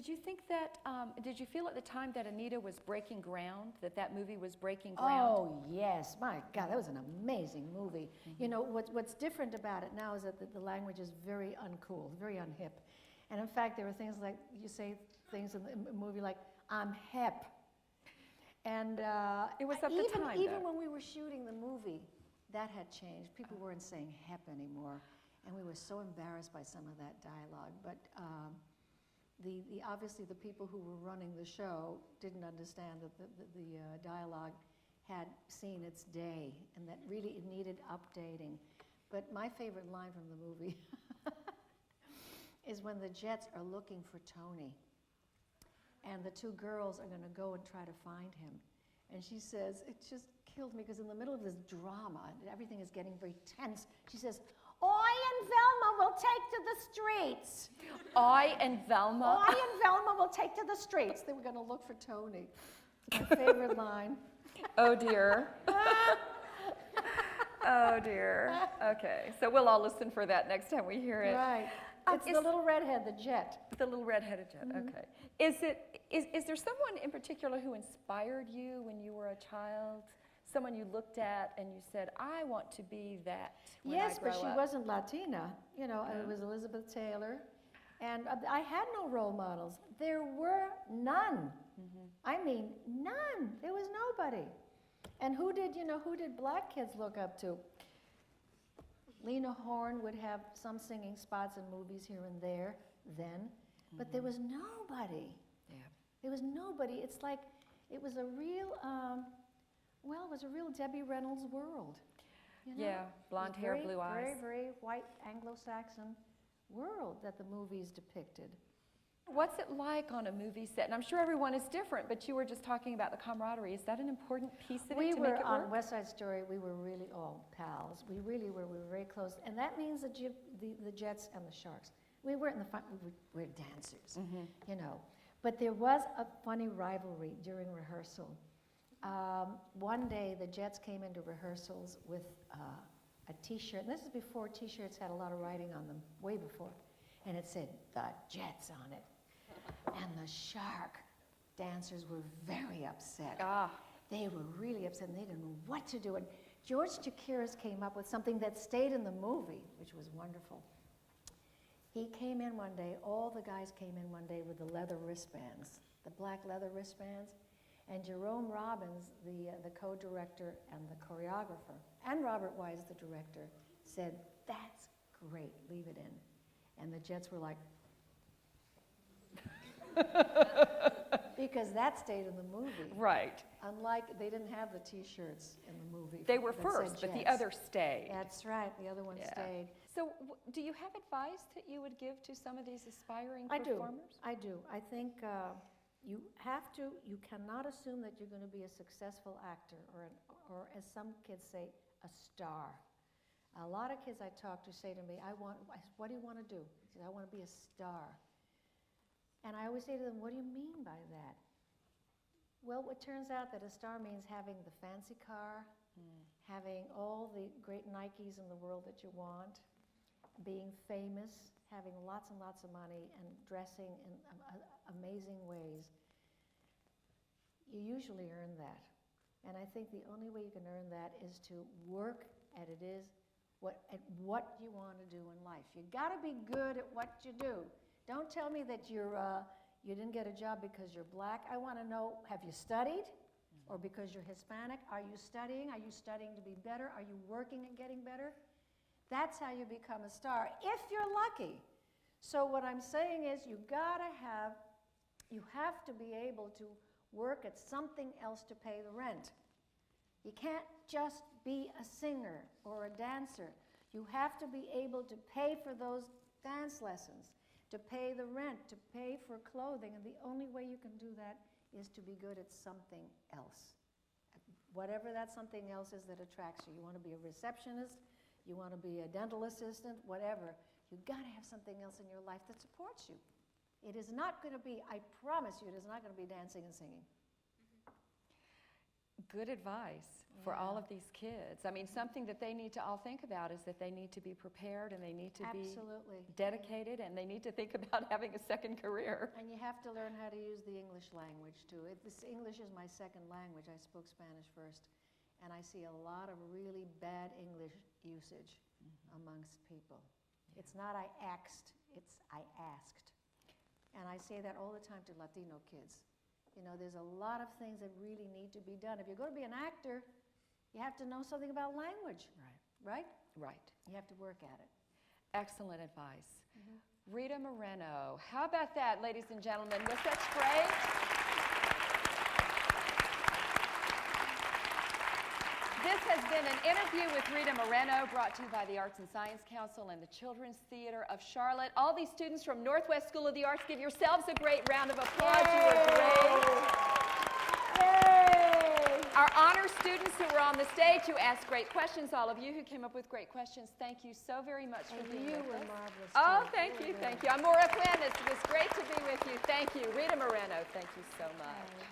Did you think that, did you feel at the time that Anita was breaking ground, that movie was breaking ground? Oh, yes. My God, that was an amazing movie. You know, what's different about it now is that the language is very uncool, very unhip. And in fact, there were things like, you say things in the movie like, I'm hip. And it was at the time, even when we were shooting the movie, that had changed. People weren't saying hep anymore. And we were so embarrassed by some of that dialogue. But obviously the people who were running the show didn't understand that the dialogue had seen its day and that really it needed updating. But my favorite line from the movie is when the Jets are looking for Tony and the two girls are going to go and try to find him. And she says, it just killed me because in the middle of this drama, everything is getting very tense, she says, I and Velma will take to the streets. I and Velma? I and Velma will take to the streets. They were going to look for Tony. My favorite line. Oh, dear. Oh, dear. Okay, so we'll all listen for that next time we hear it. Right. It's the little redhead, the Jet. The little redheaded Jet, okay. Is there someone in particular who inspired you when you were a child? Someone you looked at and you said, I want to be that when I grow but she up. wasn't Latina. You know, it was Elizabeth Taylor. And I had no role models. There were none. I mean, none. There was nobody. And who did black kids look up to? Lena Horne would have some singing spots in movies here and there then, but there was nobody. Yeah. There was nobody. It's like, it was a real, it was a real Debbie Reynolds world. You know? Yeah, blonde hair, blue eyes. Very, very white Anglo-Saxon world that the movies depicted. What's it like on a movie set? And I'm sure everyone is different, but you were just talking about the camaraderie. Is that an important piece of it to make it work? On West Side Story, we were really all pals. We really were. We were very close. And that means the Jets and the Sharks. We weren't in the front. We were dancers, you know. But there was a funny rivalry during rehearsal. One day, the Jets came into rehearsals with a T-shirt. And this is before T-shirts had a lot of writing on them, way before. And it said, the Jets on it. And the Shark dancers were very upset. They were really upset, and they didn't know what to do. And George Chakiris came up with something that stayed in the movie, which was wonderful. He came in one day, all the guys came in one day with the leather wristbands, the black leather wristbands. And Jerome Robbins, the co-director and the choreographer, and Robert Wise, the director, said, that's great, leave it in. And the Jets were like, because that stayed in the movie. Right. Unlike, they didn't have the T-shirts in the movie. They were first, but the other stayed. That's right, the other one stayed. So do you have advice that you would give to some of these aspiring performers? I do. I think you cannot assume that you're going to be a successful actor or as some kids say, a star. A lot of kids I talk to say to me, what do you want to do? He says, I want to be a star. And I always say to them, what do you mean by that? Well, it turns out that a star means having the fancy car, having all the great Nikes in the world that you want, being famous, having lots and lots of money, and dressing in amazing ways. You usually earn that. And I think the only way you can earn that is to work at what you want to do in life. You got to be good at what you do. Don't tell me that you didn't get a job because you're black. I want to know, have you studied? Or because you're Hispanic? Are you studying? Are you studying to be better? Are you working and getting better? That's how you become a star, if you're lucky. So what I'm saying is you have to be able to work at something else to pay the rent. You can't just be a singer or a dancer. You have to be able to pay for those dance lessons, to pay the rent, to pay for clothing, and the only way you can do that is to be good at something else. Whatever that something else is that attracts you. You want to be a receptionist, you want to be a dental assistant, whatever. You've got to have something else in your life that supports you. It is not going to be, I promise you, it is not going to be dancing and singing. good advice for all of these kids. I mean, something that they need to all think about is that they need to be prepared and they need to be dedicated and they need to think about having a second career. And you have to learn how to use the English language too. English is my second language. I spoke Spanish first. And I see a lot of really bad English usage amongst people. It's not I axed, it's I asked. And I say that all the time to Latino kids. You know, there's a lot of things that really need to be done. If you're going to be an actor, you have to know something about language. Right? Right. You have to work at it. Excellent advice. Rita Moreno, how about that, ladies and gentlemen? Was that great? This has been an interview with Rita Moreno, brought to you by the Arts and Science Council and the Children's Theater of Charlotte. All these students from Northwest School of the Arts, give yourselves a great round of applause. You were great. Yay! Our honor students who were on the stage, who asked great questions, all of you who came up with great questions, thank you so very much for being with us. You were marvelous. Oh, thank you, thank you. I'm Maura Quinn. It was great to be with you. Thank you. Rita Moreno, thank you so much.